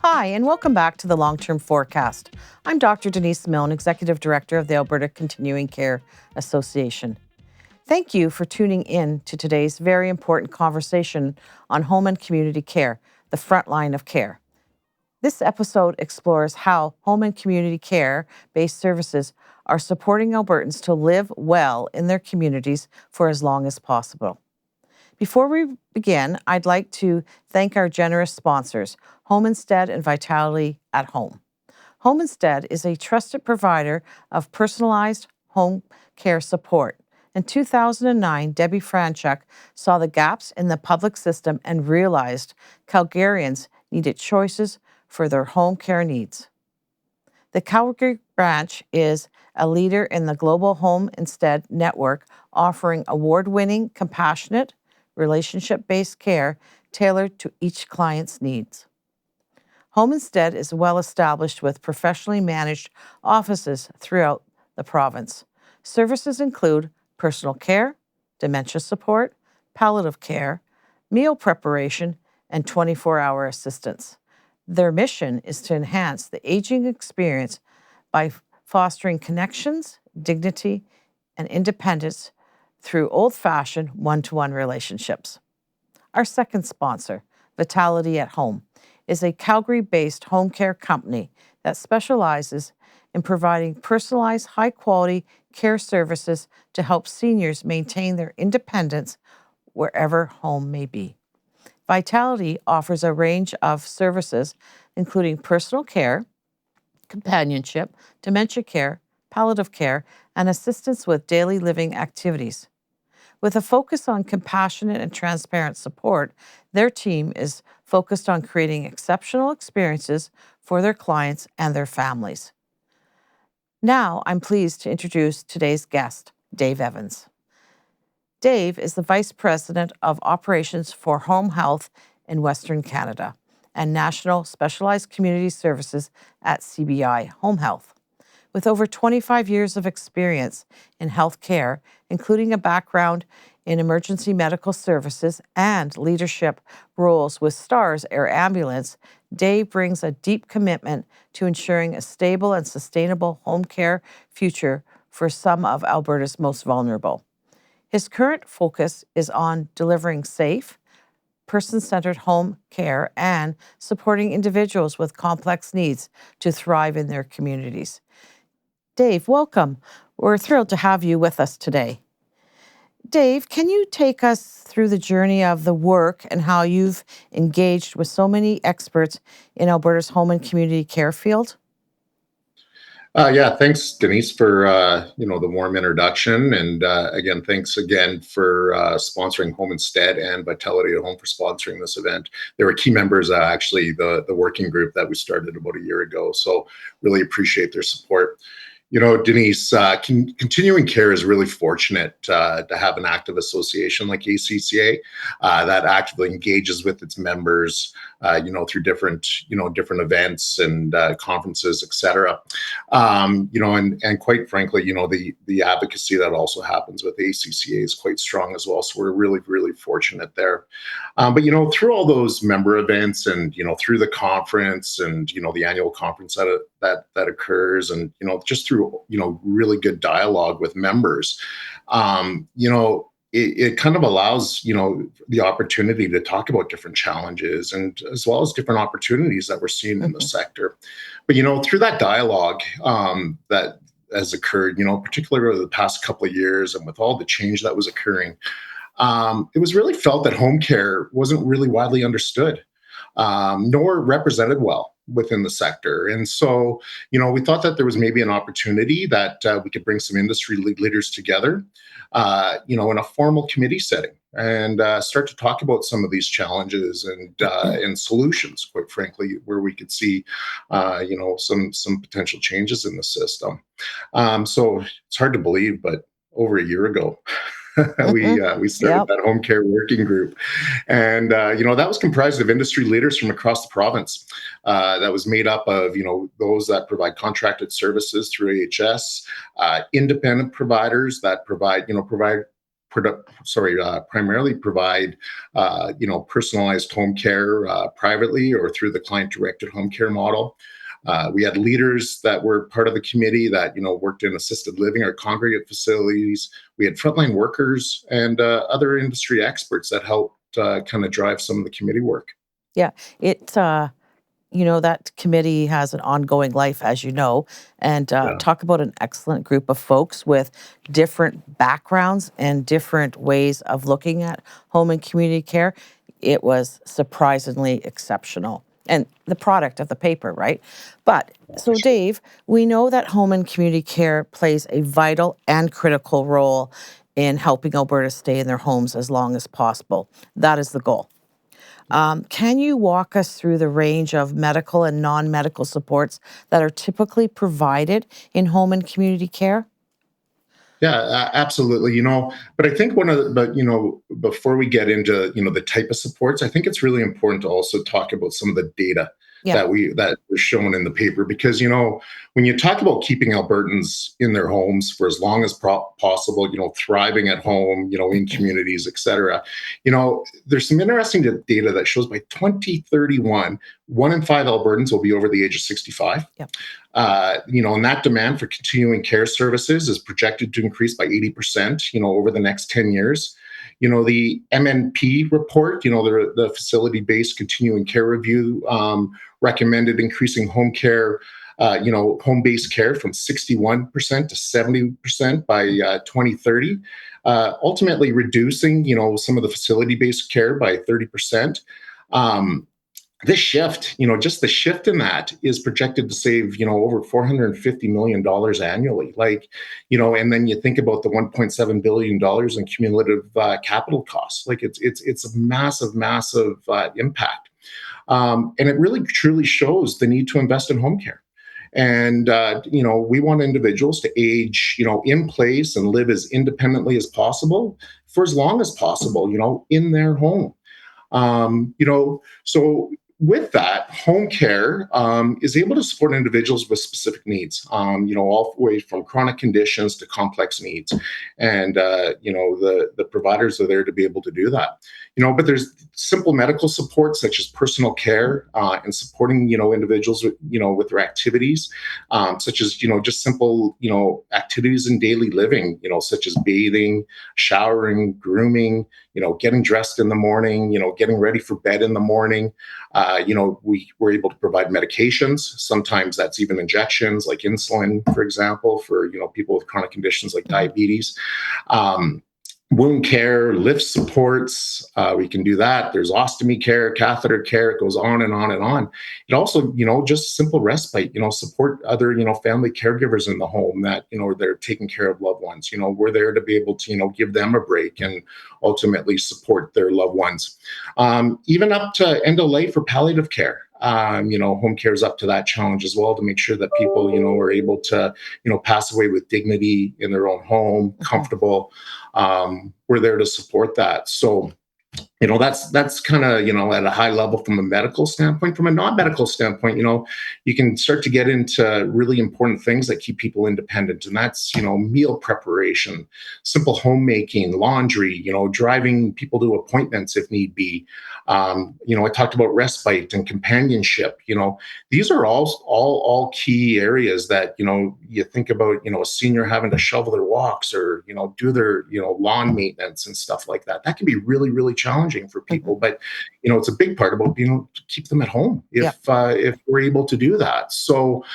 Hi, and welcome back to the Long-Term Forecast. I'm Dr. Denise Milne, Executive Director of the Alberta Continuing Care Association. Thank you for tuning in to today's very important conversation on home and community care, the front line of care. This episode explores how home and community care-based services are supporting Albertans to live well in their communities for as long as possible. Before we begin, I'd like to thank our generous sponsors, Home Instead and Vitality at Home. Home Instead is a trusted provider of personalized home care support. In 2009, Debbie Franchuk saw the gaps in the public system and realized Calgarians needed choices for their home care needs. The Calgary branch is a leader in the global Home Instead network, offering award-winning, compassionate, relationship-based care tailored to each client's needs. Home Instead is well established with professionally managed offices throughout the province. Services include personal care, dementia support, palliative care, meal preparation, and 24-hour assistance. Their mission is to enhance the aging experience by fostering connections, dignity, and independence through old-fashioned one-to-one relationships. Our second sponsor, Vitality at Home, is a Calgary-based home care company that specializes in providing personalized, high-quality care services to help seniors maintain their independence wherever home may be. Vitality offers a range of services, including personal care, companionship, dementia care, palliative care, and assistance with daily living activities. With a focus on compassionate and transparent support, their team is focused on creating exceptional experiences for their clients and their families. Now, I'm pleased to introduce today's guest, Dave Evans. Dave is the Vice President of Operations for Home Health in Western Canada and National Specialized Community Services at CBI Home Health. With over 25 years of experience in healthcare, including a background in emergency medical services and leadership roles with STARS Air Ambulance, Dave brings a deep commitment to ensuring a stable and sustainable home care future for some of Alberta's most vulnerable. His current focus is on delivering safe, person-centered home care and supporting individuals with complex needs to thrive in their communities. Dave, welcome. We're thrilled to have you with us today. Dave, can you take us through the journey of the work and how you've engaged with so many experts in Alberta's home and community care field? Yeah, thanks, Denise, for the warm introduction, and again, thanks again for sponsoring Home Instead and Vitality at Home for sponsoring this event. They were key members, actually, the working group that we started about a year ago. So, really appreciate their support. Denise, continuing care is really fortunate to have an active association like ACCA that actively engages with its members, through different events and conferences, etc. And quite frankly, the advocacy that also happens with ACCA is quite strong as well. So we're really, really fortunate there. But through all those member events and through the conference and the annual conference that occurs, and just through really good dialogue with members, it kind of allows the opportunity to talk about different challenges and as well as different opportunities that we're seeing in the sector. But through that dialogue that has occurred, particularly over the past couple of years, and with all the change that was occurring, it was really felt that home care wasn't really widely understood, nor represented well within the sector. And so, we thought that there was maybe an opportunity that we could bring some industry leaders together, in a formal committee setting and start to talk about some of these challenges and solutions, quite frankly, where we could see, some potential changes in the system. So it's hard to believe, but over a year ago, we started that home care working group, and that was comprised of industry leaders from across the province. That was made up of those that provide contracted services through AHS, independent providers that provide primarily provide, personalized home care privately or through the client-directed home care model. We had leaders that were part of the committee that worked in assisted living or congregate facilities. We had frontline workers and other industry experts that helped kind of drive some of the committee work. Yeah, it that committee has an ongoing life, as you know, and Yeah. talk about an excellent group of folks with different backgrounds and different ways of looking at home and community care. It was surprisingly exceptional. And the product of the paper, right? But so, Dave, we know that home and community care plays a vital and critical role in helping Alberta stay in their homes as long as possible. That is the goal. Can you walk us through the range of medical and non-medical supports that are typically provided in home and community care? Yeah, absolutely. But I think before we get into, the type of supports, I think it's really important to also talk about some of the data Yeah. that was shown in the paper, because, when you talk about keeping Albertans in their homes for as long as possible, thriving at home, in communities, et cetera, there's some interesting data that shows by 2031, 1 in 5 Albertans will be over the age of 65. Yeah. And that demand for continuing care services is projected to increase by 80%, over the next 10 years. The MNP report, the facility-based continuing care review, recommended increasing home care, home-based care from 61% to 70% by 2030, ultimately reducing, some of the facility-based care by 30%. This shift, just the shift in that is projected to save, over $450 million annually. And then you think about the $1.7 billion in cumulative capital costs. It's a massive, massive impact. And it really truly shows the need to invest in home care. And, we want individuals to age, in place and live as independently as possible for as long as possible, in their home. So with that, home care is able to support individuals with specific needs, all the way from chronic conditions to complex needs. And, the providers are there to be able to do that. But there's simple medical support such as personal care and supporting, individuals with their activities, such as, just simple, activities in daily living, such as bathing, showering, grooming, getting dressed in the morning, getting ready for bed in the morning. We were able to provide medications. Sometimes that's even injections like insulin, for example, for, people with chronic conditions like diabetes. Wound care, lift supports, we can do that. There's ostomy care, catheter care, it goes on and on and on. It also, just simple respite, support other, family caregivers in the home that, they're taking care of loved ones. We're there to be able to, give them a break and ultimately support their loved ones. Even up to end of life or palliative care. Home care is up to that challenge as well to make sure that people, are able to, pass away with dignity in their own home, comfortable. We're there to support that. So, that's kind of, at a high level from a medical standpoint. From a non-medical standpoint, you can start to get into really important things that keep people independent. And that's, meal preparation, simple homemaking, laundry, driving people to appointments if need be. I talked about respite and companionship. These are all key areas that, you think about, a senior having to shovel their walks or, do their, lawn maintenance and stuff like that. That can be really, really challenging for people, but it's a big part about being able to keep them at home if we're able to do that. So,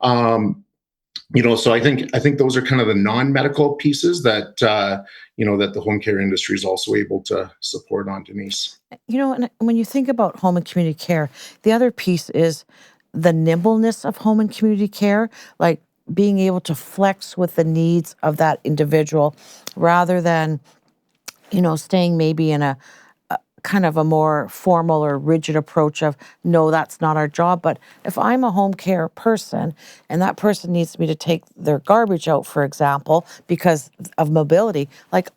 so I think those are kind of the non-medical pieces that that the home care industry is also able to support on, Denise. And when you think about home and community care, the other piece is the nimbleness of home and community care, like being able to flex with the needs of that individual rather than, staying maybe in a kind of a more formal or rigid approach of, no, that's not our job. But if I'm a home care person and that person needs me to take their garbage out, for example, because of mobility, like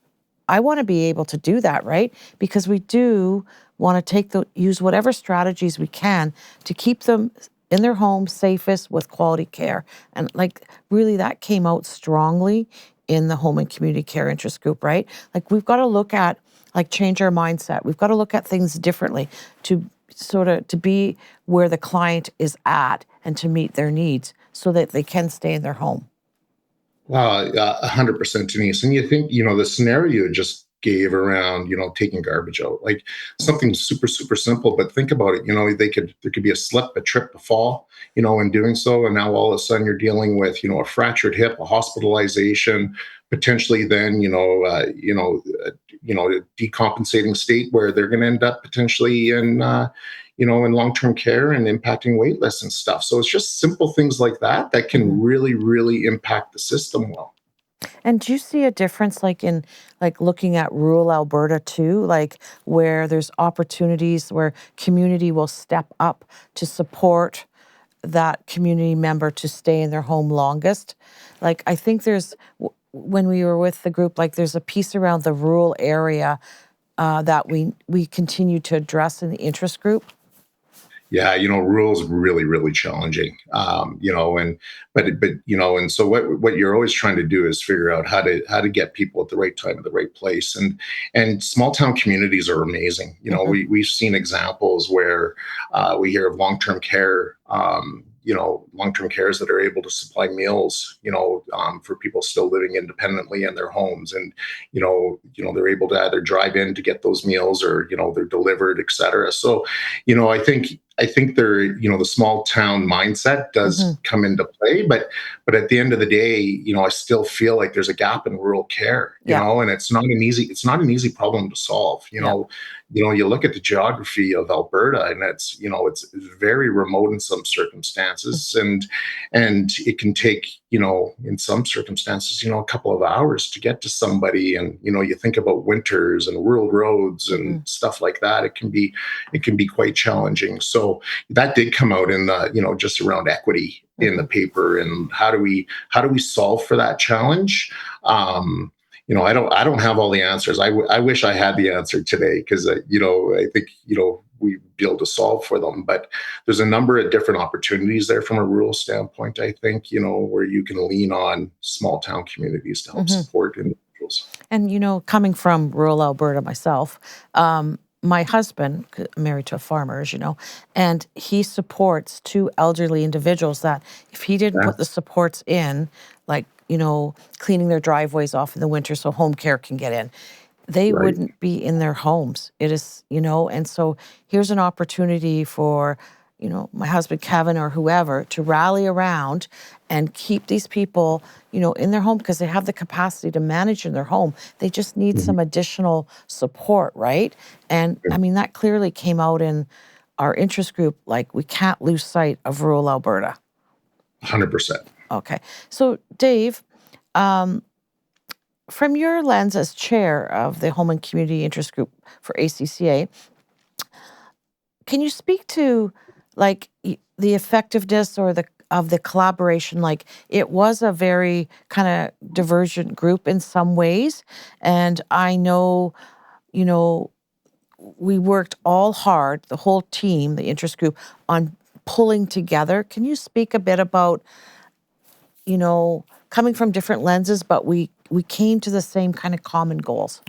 I want to be able to do that, right? Because we do want to use whatever strategies we can to keep them in their home safest with quality care. And like really that came out strongly in the home and community care interest group, right? Like we've got to look at, like, change our mindset. We've got to look at things differently to sort of to be where the client is at and to meet their needs so that they can stay in their home. Wow, 100%, Denise. And you think, the scenario you just gave around, taking garbage out, like something super, super simple, but think about it, there could be a slip, a trip, a fall, in doing so. And now all of a sudden you're dealing with, a fractured hip, a hospitalization, potentially then, a decompensating state where they're going to end up potentially in long-term care and impacting wait lists and stuff. So it's just simple things like that that can really, really impact the system well. And do you see a difference, like in like looking at rural Alberta too, like where there's opportunities where community will step up to support that community member to stay in their home longest? Like I think when we were with the group, like there's a piece around the rural area that we continue to address in the interest group. Yeah, rural is really, really challenging. And so what you're always trying to do is figure out how to get people at the right time at the right place. And small town communities are amazing. We've seen examples where we hear of long-term care. Long-term cares that are able to supply meals, for people still living independently in their homes, and they're able to either drive in to get those meals or they're delivered, et cetera. So, I think the small town mindset does come into play, but at the end of the day, I still feel like there's a gap in rural care, and it's not an easy problem to solve. You look at the geography of Alberta, and it's very remote in some circumstances, and it can take, in some circumstances, a couple of hours to get to somebody. And you think about winters and rural roads and stuff like that. It can be quite challenging. So that did come out in the, just around equity in the paper, and how do we solve for that challenge? I don't have all the answers. I wish I had the answer today, because I think we'd be able to solve for them. But there's a number of different opportunities there from a rural standpoint. I think where you can lean on small town communities to help support individuals. And coming from rural Alberta myself, my husband, married to a farmer, as you know, and he supports two elderly individuals that if he didn't Yeah, put the supports in, like, cleaning their driveways off in the winter so home care can get in, they right. wouldn't be in their homes. It is, and so here's an opportunity for, my husband Kevin or whoever to rally around and keep these people, in their home because they have the capacity to manage in their home. They just need Mhm. some additional support, right? And I mean, that clearly came out in our interest group. Like, we can't lose sight of rural Alberta. 100%. Okay. So, Dave, um, from your lens as chair of the Home and Community Interest Group for ACCA, can you speak to like the effectiveness or the collaboration? Like it was a very kind of divergent group in some ways, and I know, you know, we worked all hard, the whole team, the interest group, on pulling together. Can you speak a bit about, coming from different lenses, but we came to the same kind of common goals?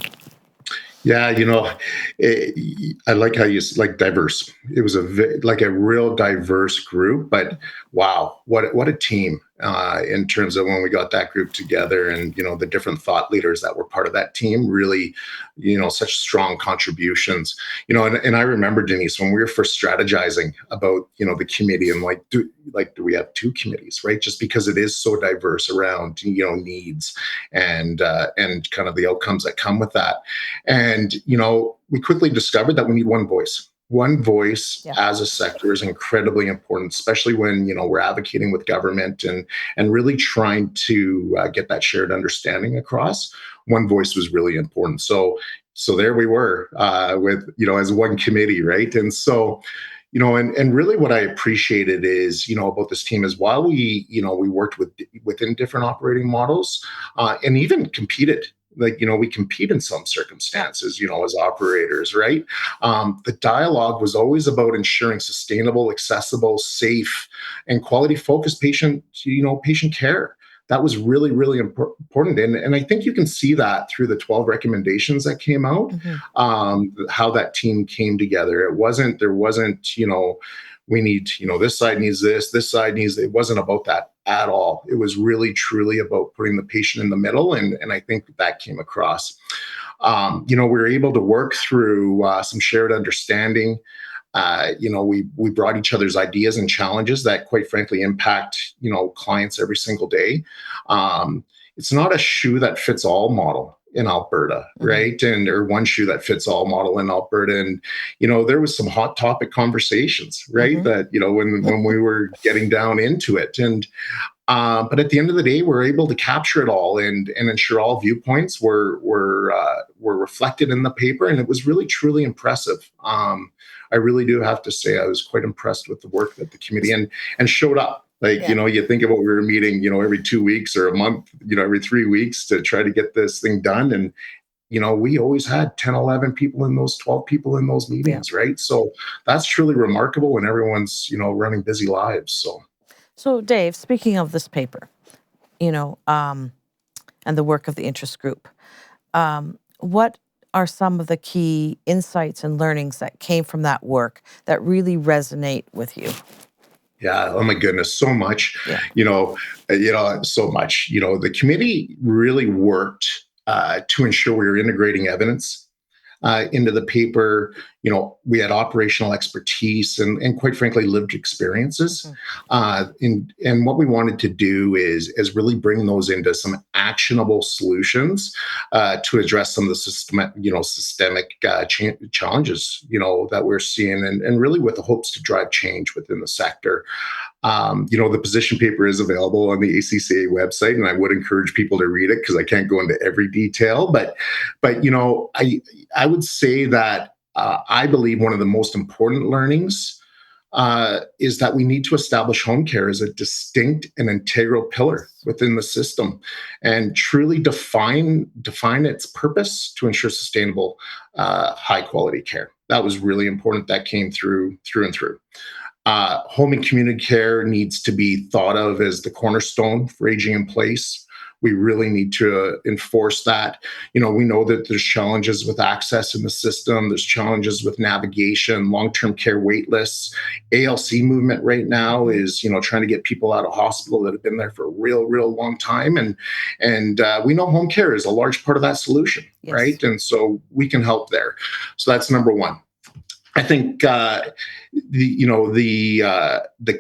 Yeah, I like how you like diverse. It was like a real diverse group, but wow, what a team, in terms of when we got that group together, and the different thought leaders that were part of that team. Really, such strong contributions. And I remember, Denise, when we were first strategizing about the committee, and do we have two committees, right? Just because it is so diverse around needs and kind of the outcomes that come with that. And, we quickly discovered that we need one voice. One voice Yeah. as a sector is incredibly important, especially when, we're advocating with government and really trying to get that shared understanding across. One voice was really important. So there we were, with, as one committee, right? And so, and really what I appreciated is, about this team is, while we worked within different operating models, and even competed, like, we compete in some circumstances, as operators, right? The dialogue was always about ensuring sustainable, accessible, safe, and quality focused patient care. that was really, really important. And I think you can see that through the 12 recommendations that came out, how that team came together. There wasn't, we need, this side needs this side needs, it wasn't about that at all. It was really, truly about putting the patient in the middle. And I think that came across. We were able to work through some shared understanding. We brought each other's ideas and challenges that, quite frankly, impact clients every single day. It's not a shoe that fits all model in Alberta, right? Or one shoe that fits all model in Alberta. And there was some hot topic conversations, right? That when we were getting down into it, and but at the end of the day, we're able to capture it all and ensure all viewpoints were reflected in the paper, and it was really, truly impressive. I really do have to say I was quite impressed with the work that the committee and showed up. You think about we were meeting, every 2 weeks or a month, every 3 weeks to try to get this thing done. And, we always had 10, 11 people in those 12 people in those meetings, right? So that's truly remarkable when everyone's, running busy lives. So Dave, speaking of this paper, and the work of the interest group, what are some of the key insights and learnings that came from that work that really resonate with you? Yeah. Oh my goodness. So much, so much, the committee really worked to ensure we were integrating evidence into the paper. We had operational expertise and quite frankly, lived experiences. And what we wanted to do is really bring those into some actionable solutions to address some of the systemic challenges, that we're seeing, and really with the hopes to drive change within the sector. The position paper is available on the ACCA website, and I would encourage people to read it because I can't go into every detail. But I would say that I believe one of the most important learnings is that we need to establish home care as a distinct and integral pillar within the system, and truly define its purpose to ensure sustainable, high quality care. That was really important. That came through and through. Home and community care needs to be thought of as the cornerstone for aging in place. We really need to enforce that. We know that there's challenges with access in the system. There's challenges with navigation, long-term care wait lists. ALC movement right now is, trying to get people out of hospital that have been there for a real, real long time. And we know home care is a large part of that solution, right? And so we can help there. So that's number one. I think the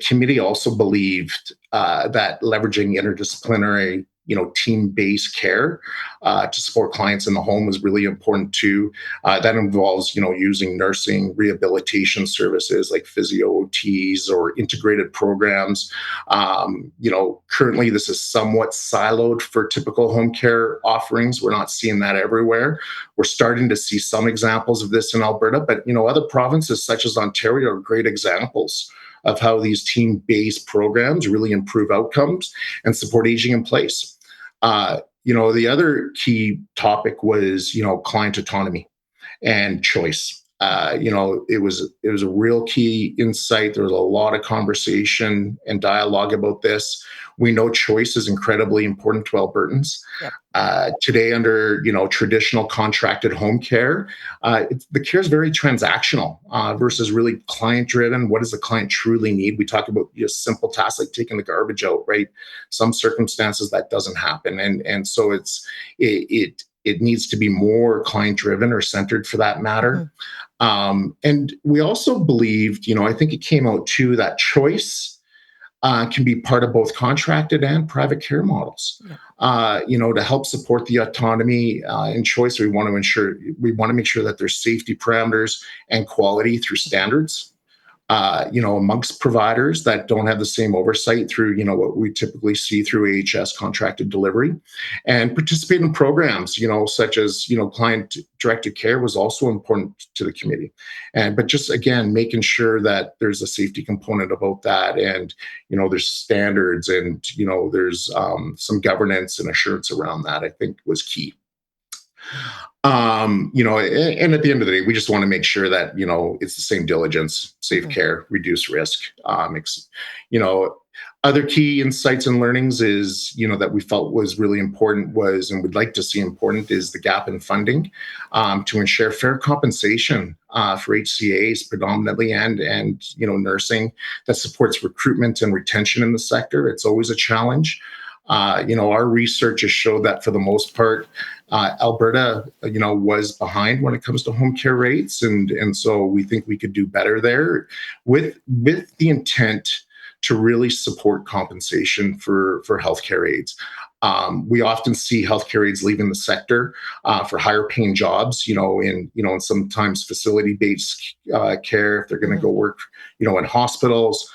committee also believed that leveraging interdisciplinary, team-based care to support clients in the home was really important too. That involves, using nursing, rehabilitation services like physio OTs or integrated programs. Currently this is somewhat siloed for typical home care offerings. We're not seeing that everywhere. We're starting to see some examples of this in Alberta, but other provinces such as Ontario are great examples of how these team-based programs really improve outcomes and support aging in place. The other key topic was, client autonomy and choice. It was a real key insight. There was a lot of conversation and dialogue about this. We know choice is incredibly important to Albertans. Today, under traditional contracted home care, the care is very transactional versus really client driven. What does the client truly need? We talk about just simple tasks like taking the garbage out, right? Some circumstances that doesn't happen, and so it needs to be more client driven or centered for that matter. And we also believed, I think it came out too, that choice can be part of both contracted and private care models. To help support the autonomy and choice, we want to make sure that there's safety parameters and quality through standards. Amongst providers that don't have the same oversight through, what we typically see through AHS contracted delivery, and participate in programs, such as, client-directed care was also important to the committee. But just, again, making sure that there's a safety component about that, and, there's standards and, there's some governance and assurance around that, I think was key. And at the end of the day, we just want to make sure that, it's the same diligence, safe care, reduce risk. Other key insights and learnings is, that we felt was really important was, and would like to see important, is the gap in funding to ensure fair compensation for HCAs predominantly, and nursing that supports recruitment and retention in the sector. It's always a challenge. Our research has showed that for the most part, Alberta, was behind when it comes to home care rates, and so we think we could do better there, with the intent to really support compensation for healthcare aides. We often see healthcare aides leaving the sector for higher paying jobs, in sometimes facility based care if they're going to go work, in hospitals.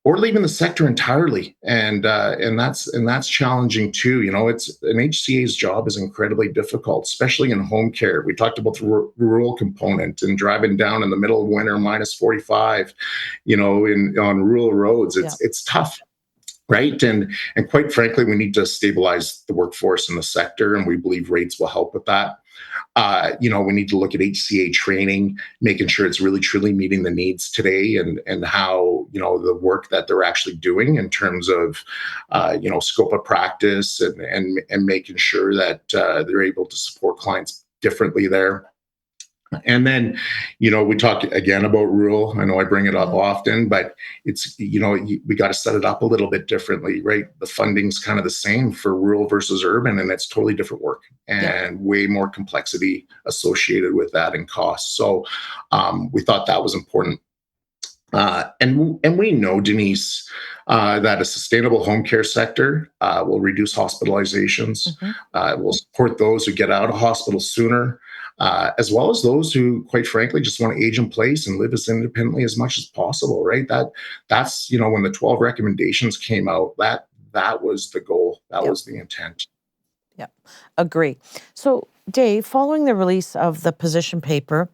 Or leaving the sector entirely, and that's challenging too. It's an HCA's job is incredibly difficult, especially in home care. We talked about the rural component and driving down in the middle of winter, minus 45, on rural roads. It's tough, right? And quite frankly, we need to stabilize the workforce in the sector, and we believe rates will help with that. We need to look at HCA training, making sure it's really truly meeting the needs today, and how the work that they're actually doing in terms of scope of practice, and making sure that they're able to support clients differently there. And then, we talk again about rural. I know I bring it up often, but it's, we got to set it up a little bit differently, right? The funding's kind of the same for rural versus urban, and it's totally different work and way more complexity associated with that and cost. So we thought that was important. And we know, Denise, that a sustainable home care sector will reduce hospitalizations, will support those who get out of hospital sooner, as well as those who, quite frankly, just want to age in place and live as independently as much as possible. Right? That's when the 12 recommendations came out, that was the goal. That was the intent. Yeah, agree. So, Dave, following the release of the position paper,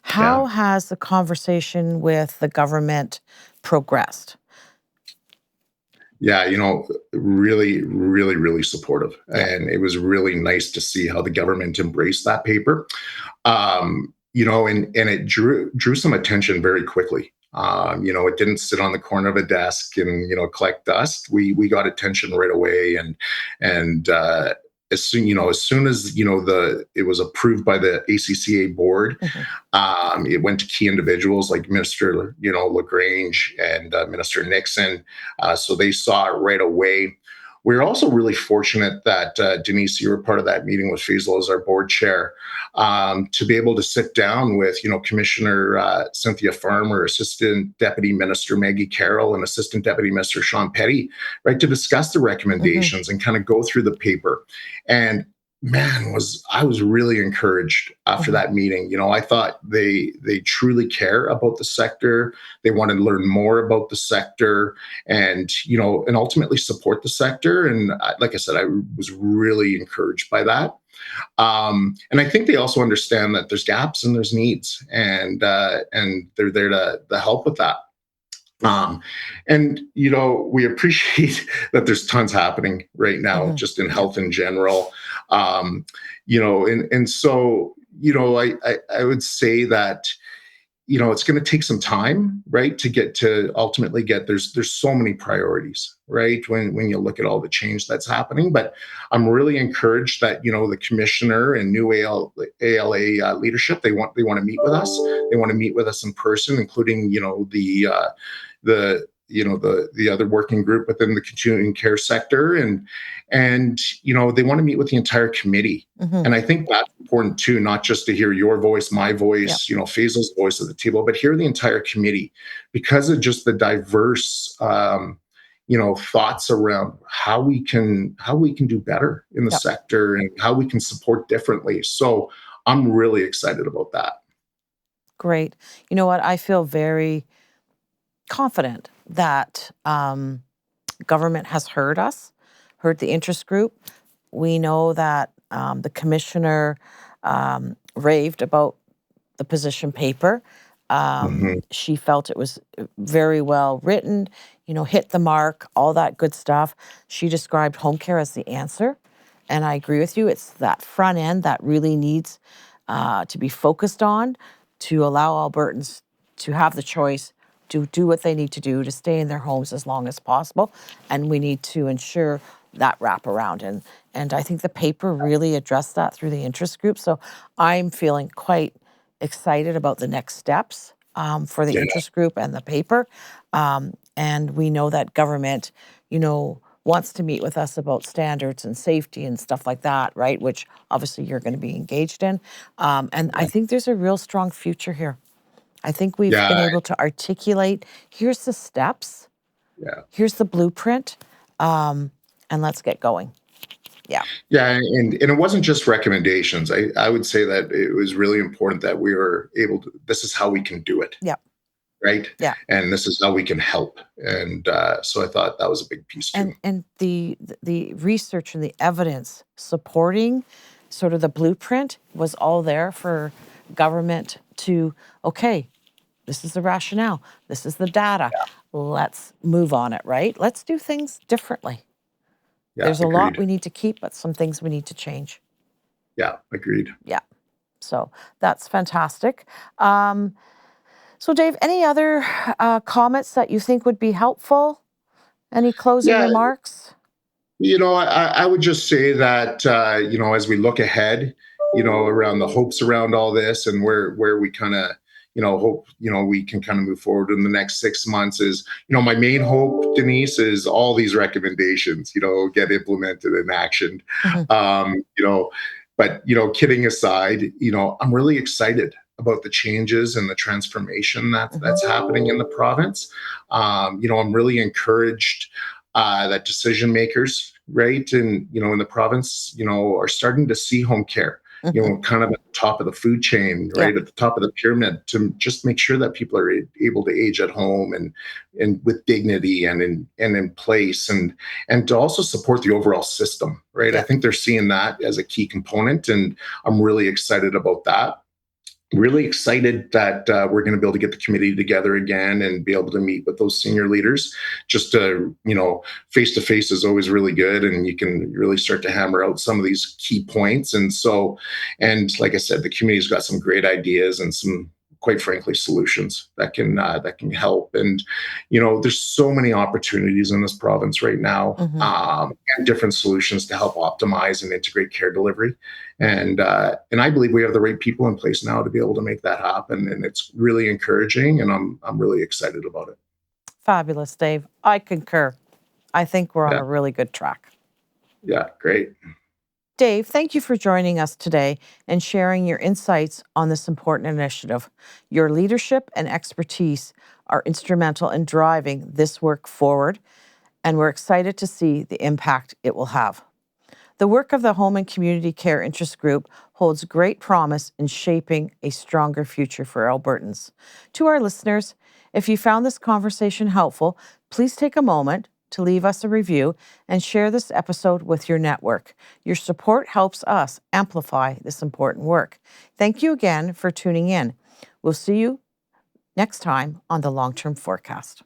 how has the conversation with the government progressed? Yeah, really, really, really supportive. And it was really nice to see how the government embraced that paper. And it drew some attention very quickly. It didn't sit on the corner of a desk and, collect dust. We got attention right away. And as soon as it was approved by the ACCA board, it went to key individuals like Minister LaGrange and Minister Nixon, so they saw it right away. We're also really fortunate that Denise, you were part of that meeting with Faisal as our board chair, to be able to sit down with Commissioner Cynthia Farmer, Assistant Deputy Minister Maggie Carroll, and Assistant Deputy Minister Sean Petty, right, to discuss the recommendations and kind of go through the paper. And man, I was really encouraged after that meeting. I thought they truly care about the sector. They want to learn more about the sector, and ultimately support the sector. And like I said, I was really encouraged by that. And I think they also understand that there's gaps and there's needs, and they're there to help with that. We appreciate that there's tons happening right now, just in health in general. So, I would say that, it's going to take some time, right, to ultimately get, there's so many priorities, right, when you look at all the change that's happening. But I'm really encouraged that, the commissioner and new ALA leadership, they want to meet with us. They want to meet with us in person, including, the other working group within the continuing care sector, and they want to meet with the entire committee. And I think that's important too, not just to hear your voice, my voice, Faisal's voice at the table, but hear the entire committee, because of just the diverse thoughts around how we can do better in the sector, and how we can support differently. So I'm really excited about that. Great. You know what? I feel very confident that government has heard us, heard the interest group. We know that the commissioner raved about the position paper. She felt it was very well written, hit the mark, all that good stuff. She described home care as the answer. And I agree with you. It's that front end that really needs to be focused on, to allow Albertans to have the choice to do what they need to do to stay in their homes as long as possible. And we need to ensure that wraparound. And I think the paper really addressed that through the interest group. So I'm feeling quite excited about the next steps for the Yeah. interest group and the paper. And we know that government, wants to meet with us about standards and safety and stuff like that, right? Which obviously you're going to be engaged in. And I think there's a real strong future here. I think we've been Yeah. able to articulate, here's the steps, Yeah. here's the blueprint, and let's get going. Yeah. Yeah, and it wasn't just recommendations. I would say that it was really important that we were able to, this is how we can do it, Yeah. right? Yeah. And this is how we can help. And so I thought that was a big piece too. And the research and the evidence supporting sort of the blueprint was all there for government to, okay, this is the rationale, this is the data, let's move on it, right? Let's do things differently. Yeah, There's a lot agreed. we need to keep, but some things we need to change. Yeah, agreed. Yeah. So that's fantastic. So Dave, any other comments that you think would be helpful? Any closing Yeah, remarks? I would just say that, as we look ahead, around the hopes around all this and where we kind of, hope, we can kind of move forward in the next 6 months is, my main hope, Denise, is all these recommendations, get implemented and actioned. Mhm. But, kidding aside, I'm really excited about the changes and the transformation that's happening in the province. I'm really encouraged that decision makers, right, and in the province, are starting to see home care, kind of at the top of the food chain, Yeah. right at the top of the pyramid, to just make sure that people are able to age at home and with dignity and in place, and to also support the overall system, right? I Yeah. think they're seeing that as a key component, and I'm really excited about that. Really excited that we're going to be able to get the committee together again and be able to meet with those senior leaders. Just face to face is always really good, and you can really start to hammer out some of these key points. And like I said, the committee's got some great ideas and some, quite frankly, solutions that can help. And there's so many opportunities in this province right now, and different solutions to help optimize and integrate care delivery. And I believe we have the right people in place now to be able to make that happen. And it's really encouraging, and I'm really excited about it. Fabulous, Dave. I concur. I think we're on Yeah. a really good track. Yeah, great. Dave, thank you for joining us today and sharing your insights on this important initiative. Your leadership and expertise are instrumental in driving this work forward, and we're excited to see the impact it will have. The work of the Home and Community Care Interest Group holds great promise in shaping a stronger future for Albertans. To our listeners, if you found this conversation helpful, please take a moment to leave us a review and share this episode with your network. Your support helps us amplify this important work. Thank you again for tuning in. We'll see you next time on the Long-Term Forecast.